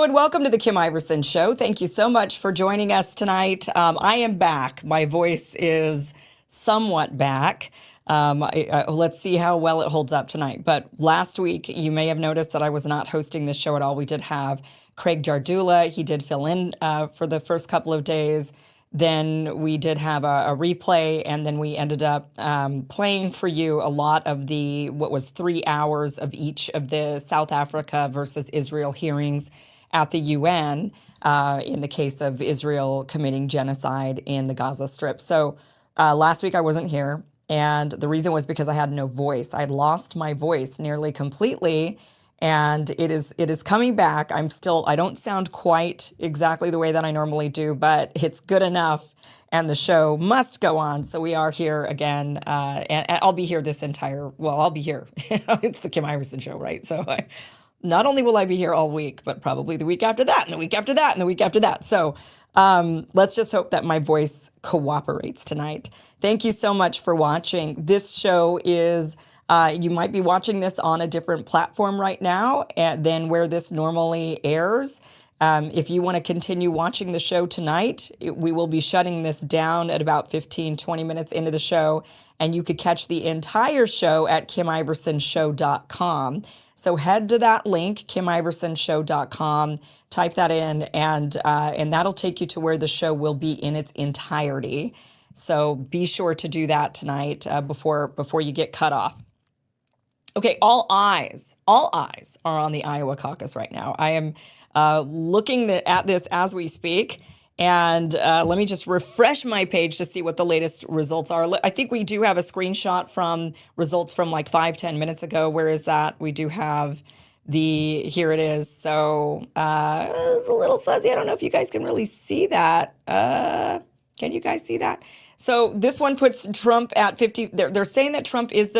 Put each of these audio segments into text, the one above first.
and welcome to the Kim Iverson Show. Thank you so much for joining us tonight. I am back. My voice is somewhat back. Let's see how well it holds up tonight. But last week, you may have noticed that I was not hosting this show at all. We did have Craig Jardula. He did fill in for the first couple of days. Then we did have a replay, and then we ended up playing for you a lot of what was 3 hours of each of the South Africa versus Israel hearings at the UN in the case of Israel committing genocide in the Gaza Strip. So last week I wasn't here, and the reason was because I had no voice. I had lost my voice nearly completely, and it is coming back. I don't sound quite exactly the way that I normally do, but it's good enough, and the show must go on. So we are here again, and I'll be here I'll be here. It's the Kim Iverson Show, right? So not only will I be here all week, but probably the week after that, and the week after that, and the week after that. So let's just hope that my voice cooperates tonight. Thank you so much for watching. This show is... you might be watching this on a different platform right now than where this normally airs. If you want to continue watching the show tonight, we will be shutting this down at about 15-20 minutes into the show, and you could catch the entire show at KimIversonShow.com. So head to that link, KimIversonShow.com, type that in, and that'll take you to where the show will be in its entirety. So be sure to do that tonight before you get cut off. Okay, all eyes are on the Iowa caucus right now. I am looking at this as we speak, and let me just refresh my page to see what the latest results are. I think we do have a screenshot from results from like 5-10 minutes ago. Where is that? We do have here it is. So it's a little fuzzy. I don't know if you guys can really see that. Can you guys see that? So this one puts Trump at 50. They're saying that Trump is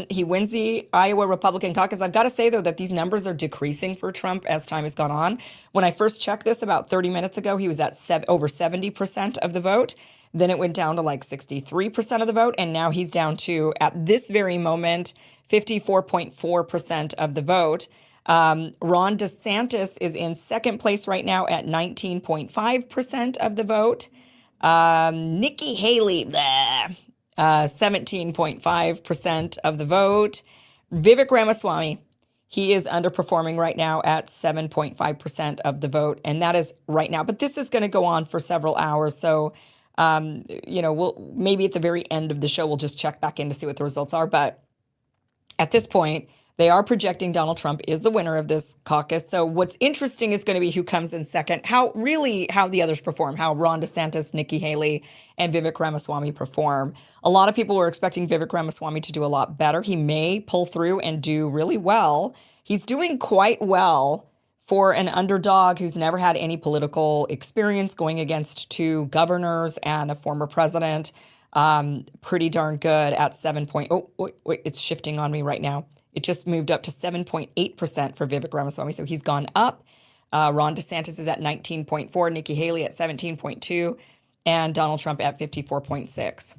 he wins the Iowa Republican caucus. I've got to say, though, that these numbers are decreasing for Trump as time has gone on. When I first checked this about 30 minutes ago, he was at over 70% of the vote. Then it went down to like 63% of the vote. And now he's down to, at this very moment, 54.4% of the vote. Ron DeSantis is in second place right now at 19.5% of the vote. Nikki Haley, 17.5% of the vote. Vivek Ramaswamy, he is underperforming right now at 7.5% of the vote. And that is right now. But this is going to go on for several hours. So, we'll maybe at the very end of the show, we'll just check back in to see what the results are. But at this point, they are projecting Donald Trump is the winner of this caucus. So what's interesting is going to be who comes in second, how the others perform, how Ron DeSantis, Nikki Haley, and Vivek Ramaswamy perform. A lot of people were expecting Vivek Ramaswamy to do a lot better. He may pull through and do really well. He's doing quite well for an underdog who's never had any political experience, going against 2 governors and a former president. Pretty darn good at 7 point. Oh, wait, it's shifting on me right now. It just moved up to 7.8% for Vivek Ramaswamy. So he's gone up. Ron DeSantis is at 19.4, Nikki Haley at 17.2, and Donald Trump at 54.6.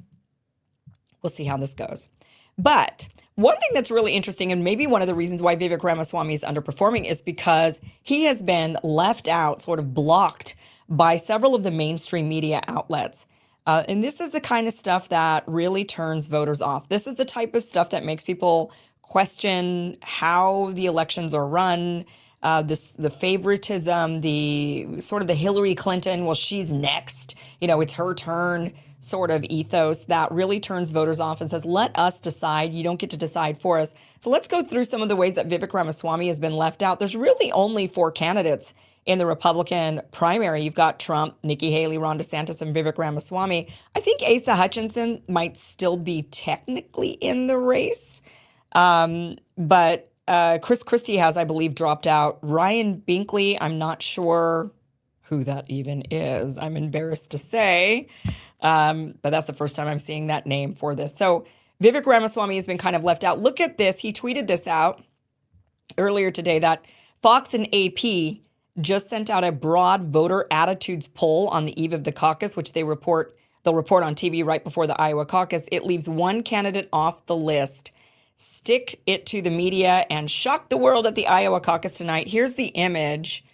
We'll see how this goes. But one thing that's really interesting, and maybe one of the reasons why Vivek Ramaswamy is underperforming, is because he has been left out, sort of blocked by several of the mainstream media outlets. And this is the kind of stuff that really turns voters off. This is the type of stuff that makes people question how the elections are run, the favoritism, the sort of the Hillary Clinton, well, she's next, it's her turn sort of ethos that really turns voters off and says, let us decide. You don't get to decide for us. So let's go through some of the ways that Vivek Ramaswamy has been left out. There's really only 4 candidates in the Republican primary. You've got Trump, Nikki Haley, Ron DeSantis, and Vivek Ramaswamy. I think Asa Hutchinson might still be technically in the race. But Chris Christie has, I believe, dropped out. Ryan Binkley, I'm not sure who that even is. I'm embarrassed to say, but that's the first time I'm seeing that name for this. So Vivek Ramaswamy has been kind of left out. Look at this. He tweeted this out earlier today that Fox and AP just sent out a broad voter attitudes poll on the eve of the caucus, which they'll report on TV right before the Iowa caucus. It leaves one candidate off the list. Stick it to the media and shock the world at the Iowa caucus tonight. Here's the image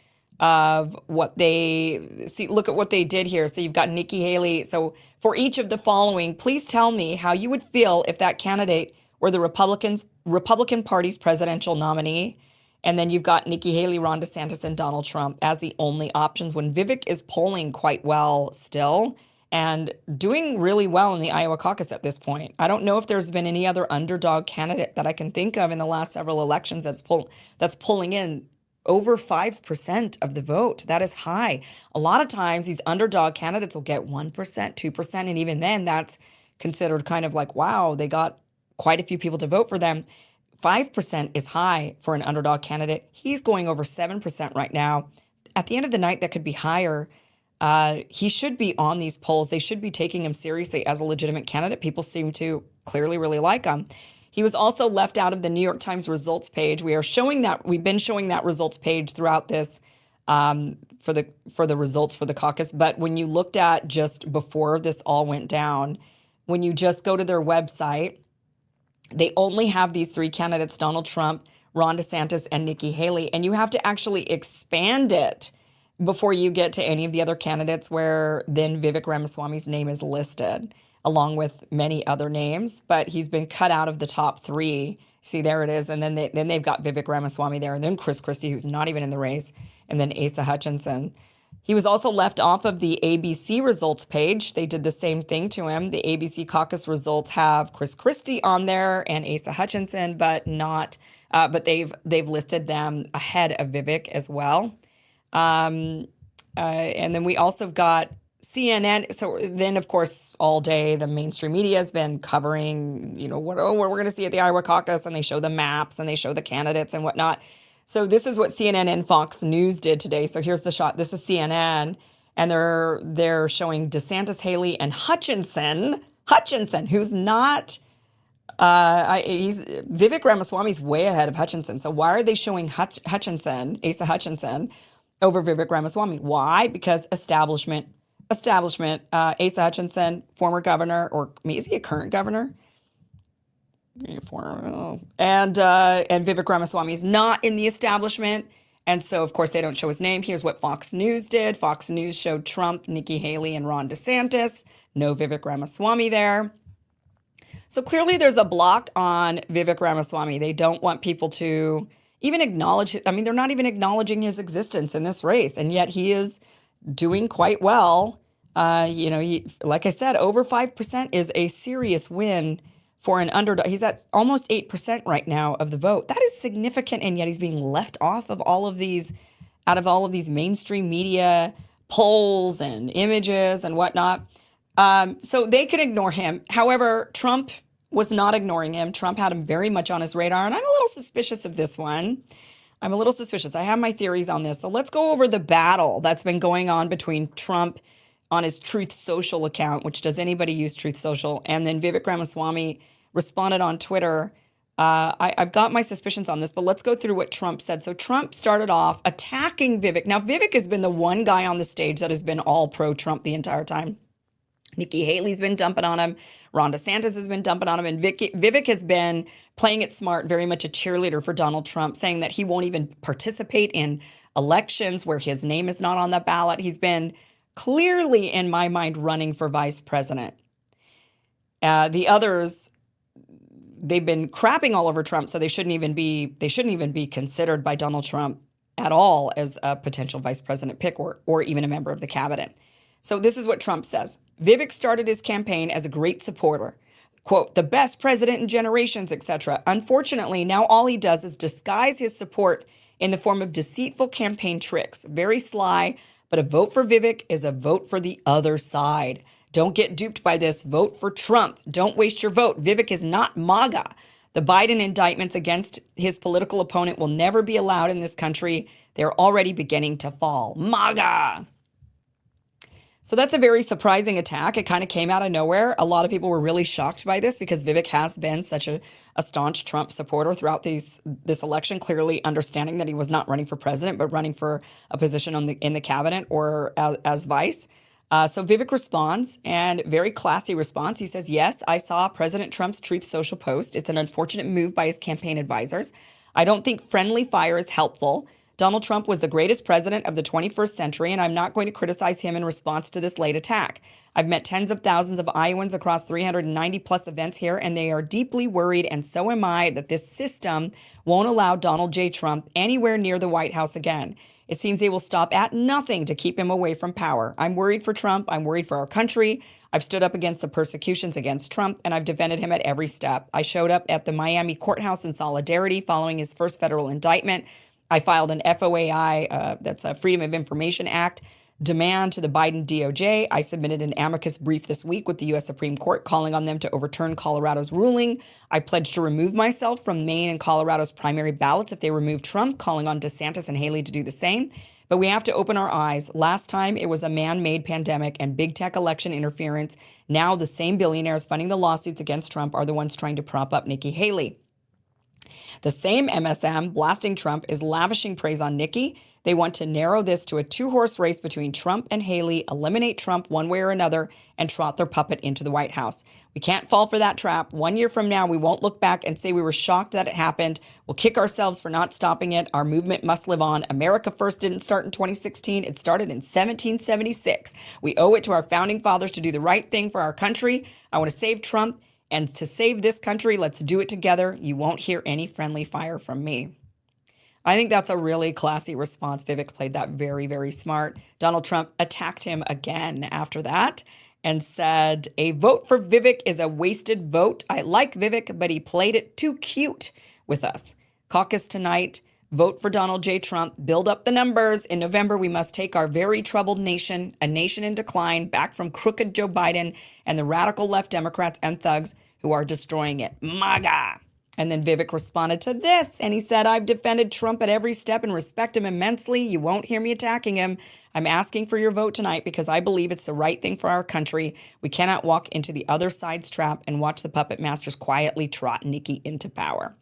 of what they see. Look at what they did here. So you've got Nikki Haley. So for each of the following, please tell me how you would feel if that candidate were the Republican Party's presidential nominee. And then you've got Nikki Haley, Ron DeSantis, and Donald Trump as the only options when Vivek is polling quite well still and doing really well in the Iowa caucus at this point. I don't know if there's been any other underdog candidate that I can think of in the last several elections that's pulling in over 5% of the vote. That is high. A lot of times these underdog candidates will get 1%, 2%, and even then that's considered kind of like, wow, they got quite a few people to vote for them. 5% is high for an underdog candidate. He's going over 7% right now. At the end of the night, that could be higher. He should be on these polls. They should be taking him seriously as a legitimate candidate. People seem to clearly really like him. He was also left out of the New York Times results page. We've been showing that results page throughout this for the results for the caucus. But when you looked at just before this all went down, when you just go to their website, they only have these three candidates: Donald Trump, Ron DeSantis, and Nikki Haley. And you have to actually expand it before you get to any of the other candidates where then Vivek Ramaswamy's name is listed, along with many other names. But he's been cut out of the top three. See, there it is. And then they've got Vivek Ramaswamy there, and then Chris Christie, who's not even in the race, and then Asa Hutchinson. He was also left off of the ABC results page. They did the same thing to him. The ABC caucus results have Chris Christie on there and Asa Hutchinson, but not. But they've listed them ahead of Vivek as well. And then we also got CNN. So then, of course, all day the mainstream media has been covering, what we're going to see at the Iowa caucus, and they show the maps and they show the candidates and whatnot. So this is what CNN and Fox News did today. So here's the shot. This is CNN, and they're showing DeSantis, Haley, and Hutchinson, who's not. Vivek Ramaswamy's way ahead of Hutchinson. So why are they showing Hutchinson, Asa Hutchinson, over Vivek Ramaswamy? Why? Because establishment. Asa Hutchinson, former governor, or is he a current governor? And Vivek Ramaswamy is not in the establishment. And so, of course, they don't show his name. Here's what Fox News did. Fox News showed Trump, Nikki Haley, and Ron DeSantis. No Vivek Ramaswamy there. So clearly there's a block on Vivek Ramaswamy. They don't want people to even acknowledge. I mean, they're not even acknowledging his existence in this race. And yet he is doing quite well. Like I said, over 5% is a serious win for an underdog. He's at almost 8% right now of the vote. That is significant, and yet he's being left off of all of these mainstream media polls and images and whatnot. So they could ignore him. However, Trump was not ignoring him. Trump had him very much on his radar, and I'm a little suspicious of this one. I have my theories on this. So let's go over the battle that's been going on between Trump on his Truth Social account, which does anybody use Truth Social, and then Vivek Ramaswamy responded on Twitter. I've got my suspicions on this, but let's go through what Trump said. So Trump started off attacking Vivek. Now, Vivek has been the one guy on the stage that has been all pro-Trump the entire time. Nikki Haley's been dumping on him. Ron DeSantis has been dumping on him. And Vivek has been playing it smart, very much a cheerleader for Donald Trump, saying that he won't even participate in elections where his name is not on the ballot. He's been clearly, in my mind, running for vice president. The others, they've been crapping all over Trump, so they shouldn't even be considered by Donald Trump at all as a potential vice president pick or even a member of the cabinet. So this is what Trump says. Vivek started his campaign as a great supporter. Quote, the best president in generations, etc. Unfortunately, now all he does is disguise his support in the form of deceitful campaign tricks. Very sly, but a vote for Vivek is a vote for the other side. Don't get duped by this. Vote for Trump. Don't waste your vote. Vivek is not MAGA. The Biden indictments against his political opponent will never be allowed in this country. They're already beginning to fall. MAGA. So that's a very surprising attack. It kind of came out of nowhere. A lot of people were really shocked by this because Vivek has been such a staunch Trump supporter throughout this election, clearly understanding that he was not running for president, but running for a position in the cabinet or as vice. So Vivek responds, and very classy response. He says, yes, I saw President Trump's Truth Social post. It's an unfortunate move by his campaign advisors. I don't think friendly fire is helpful. Donald Trump was the greatest president of the 21st century, and I'm not going to criticize him in response to this late attack. I've met tens of thousands of Iowans across 390 plus events here, and they are deeply worried, and so am I, that this system won't allow Donald J. Trump anywhere near the White House again. It seems they will stop at nothing to keep him away from power. I'm worried for Trump. I'm worried for our country. I've stood up against the persecutions against Trump, and I've defended him at every step. I showed up at the Miami courthouse in solidarity following his first federal indictment. I filed an FOAI, that's a Freedom of Information Act, demand to the Biden DOJ. I submitted an amicus brief this week with the U.S. Supreme Court calling on them to overturn Colorado's ruling. I pledged to remove myself from Maine and Colorado's primary ballots if they remove Trump, calling on DeSantis and Haley to do the same. But we have to open our eyes. Last time it was a man-made pandemic and big tech election interference. Now the same billionaires funding the lawsuits against Trump are the ones trying to prop up Nikki Haley. The same MSM blasting Trump is lavishing praise on Nikki. They want to narrow this to a two-horse race between Trump and Haley, eliminate Trump one way or another, and trot their puppet into the White House. We can't fall for that trap. 1 year from now, we won't look back and say we were shocked that it happened. We'll kick ourselves for not stopping it. Our movement must live on. America First didn't start in 2016. It started in 1776. We owe it to our founding fathers to do the right thing for our country. I want to save Trump. And to save this country, let's do it together. You won't hear any friendly fire from me. I think that's a really classy response. Vivek played that very, very smart. Donald Trump attacked him again after that and said, a vote for Vivek is a wasted vote. I like Vivek, but he played it too cute with us. Caucus tonight. Vote for Donald J. Trump. Build up the numbers. In November, we must take our very troubled nation, a nation in decline, back from crooked Joe Biden and the radical left Democrats and thugs who are destroying it. MAGA. And then Vivek responded to this, and he said, I've defended Trump at every step and respect him immensely. You won't hear me attacking him. I'm asking for your vote tonight because I believe it's the right thing for our country. We cannot walk into the other side's trap and watch the puppet masters quietly trot Nikki into power.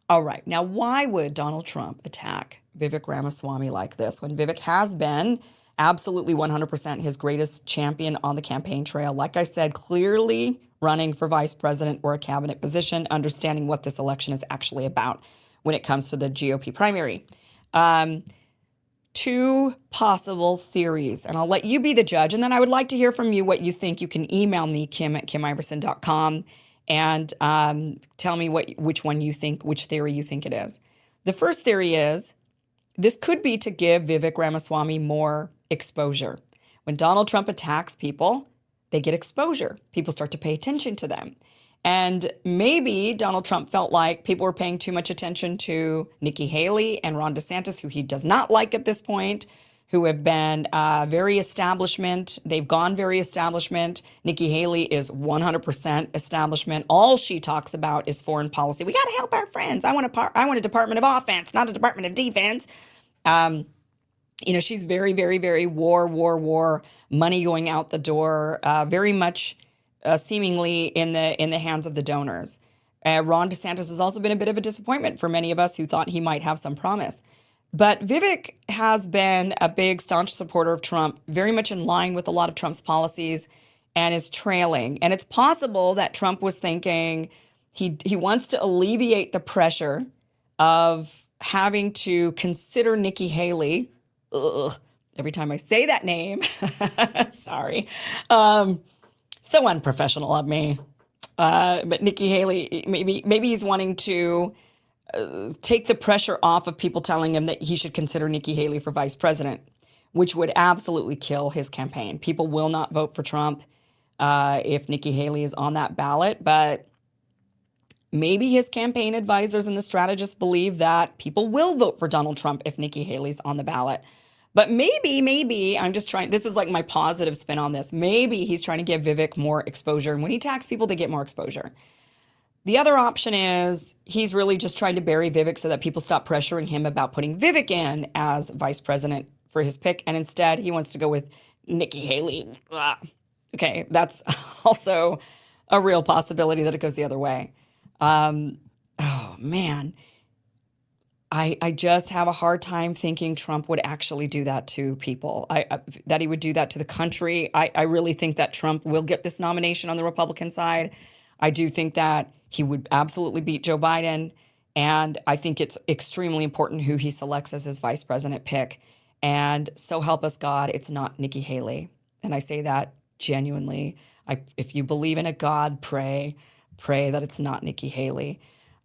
All right. Now, why would Donald Trump attack Vivek Ramaswamy like this when Vivek has been absolutely 100% his greatest champion on the campaign trail? Like I said, clearly running for vice president or a cabinet position, understanding what this election is actually about when it comes to the GOP primary. Two possible theories, and I'll let you be the judge. And then I would like to hear from you what you think. You can email me, kim@kimiverson.com. And tell me which theory you think it is. The first theory is this could be to give Vivek Ramaswamy more exposure. When Donald Trump attacks people, they get exposure. People start to pay attention to them. And maybe Donald Trump felt like people were paying too much attention to Nikki Haley and Ron DeSantis, who he does not like at this point, who have been very establishment. They've gone very establishment. Nikki Haley is 100% establishment. All she talks about is foreign policy. We got to help our friends. I want a Department of Offense, not a Department of Defense. She's very, very, very war, money going out the door, very much seemingly in the hands of the donors. Ron DeSantis has also been a bit of a disappointment for many of us who thought he might have some promise. But Vivek has been a big, staunch supporter of Trump, very much in line with a lot of Trump's policies, and is trailing. And it's possible that Trump was thinking he wants to alleviate the pressure of having to consider Nikki Haley. Every time I say that name, sorry. So unprofessional of me. But Nikki Haley, maybe he's wanting to take the pressure off of people telling him that he should consider Nikki Haley for vice president, which would absolutely kill his campaign. People will not vote for Trump if Nikki Haley is on that ballot, but maybe his campaign advisors and the strategists believe that people will vote for Donald Trump if Nikki Haley's on the ballot. But maybe, I'm just trying, this is like my positive spin on this. Maybe he's trying to give Vivek more exposure. And when he attacks people, they get more exposure. The other option is he's really just trying to bury Vivek so that people stop pressuring him about putting Vivek in as vice president for his pick. And instead, he wants to go with Nikki Haley. Okay, that's also a real possibility that it goes the other way. Oh, man. I just have a hard time thinking Trump would actually do that to people, that he would do that to the country. I really think that Trump will get this nomination on the Republican side. I do think that he would absolutely beat Joe Biden. And I think it's extremely important who he selects as his vice president pick. And so help us God, it's not Nikki Haley. And I say that genuinely. If you believe in a God, pray that it's not Nikki Haley.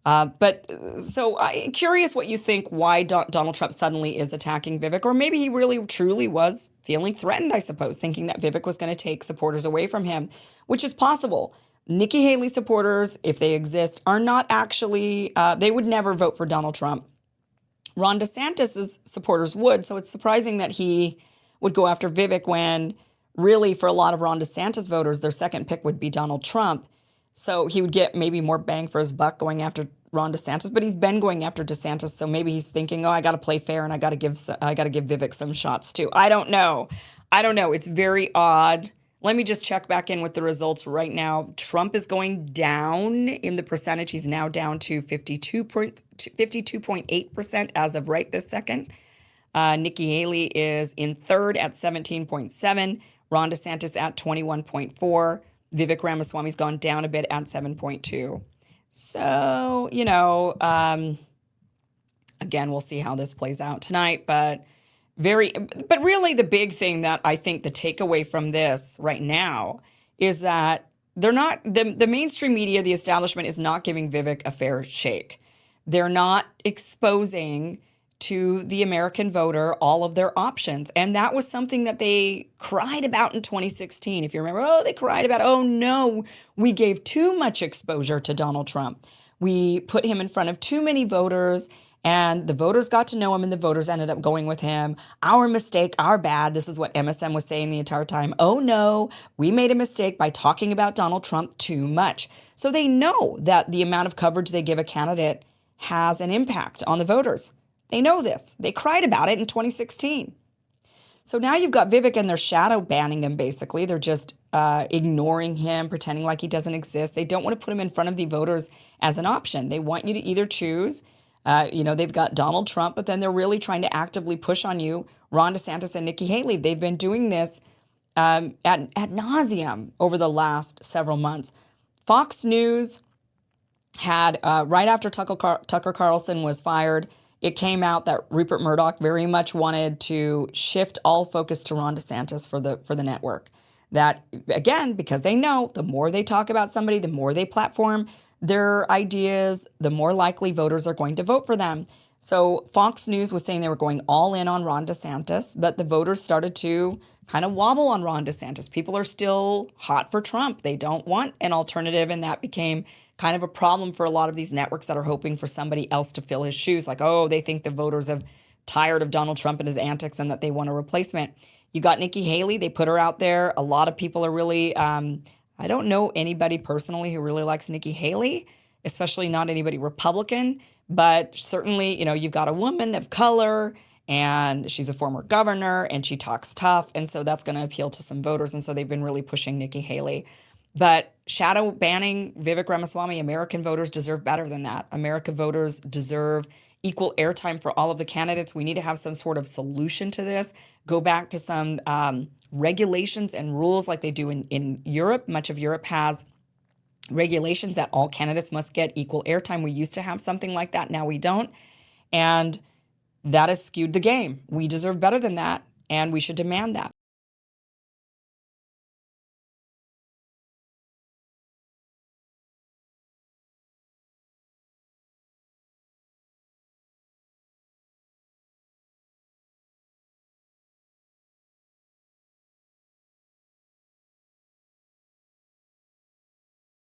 But so I'm curious what you think, why Donald Trump suddenly is attacking Vivek, or maybe he really truly was feeling threatened, I suppose, thinking that Vivek was going to take supporters away from him, which is possible. Nikki Haley supporters, if they exist, are not actually, they would never vote for Donald Trump. Ron DeSantis' supporters would, so it's surprising that he would go after Vivek when really for a lot of Ron DeSantis voters, their second pick would be Donald Trump. So he would get maybe more bang for his buck going after Ron DeSantis, but he's been going after DeSantis, so maybe he's thinking, oh, I got to play fair and I got to give Vivek some shots too. I don't know. It's very odd. Let me just check back in with the results right now. Trump is going down in the percentage. He's now down to 52.8% as of right this second. Nikki Haley is in third at 17.7. Ron DeSantis at 21.4. Vivek Ramaswamy's gone down a bit at 7.2. So, again, we'll see how this plays out tonight. But really the big thing that I think the takeaway from this right now is that they're not, the mainstream media, the establishment is not giving Vivek a fair shake. They're not exposing to the American voter all of their options. And that was something that they cried about in 2016. If you remember, they cried about, oh no, we gave too much exposure to Donald Trump. We put him in front of too many voters and the voters got to know him and the voters ended up going with him. Our mistake, our bad. This is what MSM was saying the entire time. Oh no, we made a mistake by talking about Donald Trump too much. So they know that the amount of coverage they give a candidate has an impact on the voters. They know this. They cried about it in 2016. So now you've got Vivek and they're shadow banning him, basically. They're just ignoring him, pretending like he doesn't exist. They don't want to put him in front of the voters as an option. They want you to either choose, they've got Donald Trump, but then they're really trying to actively push on you Ron DeSantis and Nikki Haley. They've been doing this ad nauseum over the last several months. Fox News had, right after Tucker Carlson was fired, it came out that Rupert Murdoch very much wanted to shift all focus to Ron DeSantis for the network. That, again, because they know the more they talk about somebody, the more they platform their ideas, the more likely voters are going to vote for them. So Fox News was saying they were going all in on Ron DeSantis, but the voters started to kind of wobble on Ron DeSantis. People are still hot for Trump. They don't want an alternative, and that became kind of a problem for a lot of these networks that are hoping for somebody else to fill his shoes. Like, oh, they think the voters have tired of Donald Trump and his antics and that they want a replacement. You got Nikki Haley. They put her out there. A lot of people are really, I don't know anybody personally who really likes Nikki Haley, especially not anybody Republican. But certainly, you've got a woman of color and she's a former governor and she talks tough. And so that's going to appeal to some voters. And so they've been really pushing Nikki Haley. But shadow banning Vivek Ramaswamy, American voters deserve better than that. American voters deserve equal airtime for all of the candidates. We need to have some sort of solution to this. Go back to some regulations and rules like they do in Europe. Much of Europe has regulations that all candidates must get equal airtime. We used to have something like that. Now we don't. And that has skewed the game. We deserve better than that, and we should demand that.